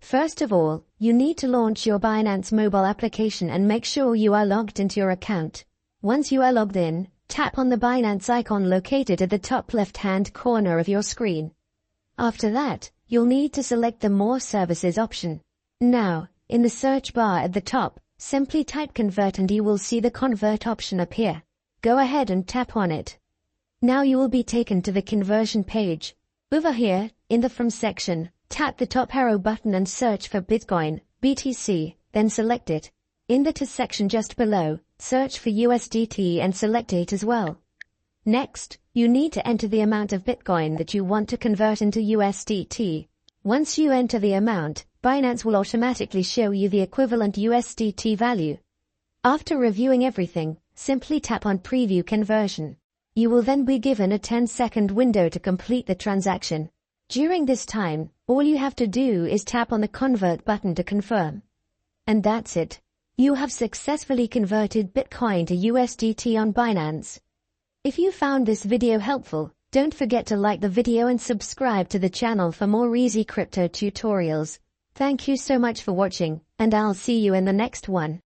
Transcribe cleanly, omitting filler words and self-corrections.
First of all, you need to launch your Binance mobile application and make sure you are logged into your account. Once you are logged in, tap on the Binance icon located at the top left-hand corner of your screen. After that, you'll need to select the More Services option. Now, in the search bar at the top, simply type Convert and you will see the Convert option appear. Go ahead and tap on it. Now you will be taken to the conversion page. Over here, in the From section, tap the top arrow button and search for Bitcoin, BTC, then select it. In the To section just below, search for USDT and select it as well. Next, you need to enter the amount of Bitcoin that you want to convert into USDT. Once you enter the amount, Binance will automatically show you the equivalent USDT value. After reviewing everything, simply tap on Preview Conversion. You will then be given a 10-second window to complete the transaction. During this time, all you have to do is tap on the Convert button to confirm. And that's it. You have successfully converted Bitcoin to USDT on Binance. If you found this video helpful, don't forget to like the video and subscribe to the channel for more easy crypto tutorials. Thank you so much for watching, and I'll see you in the next one.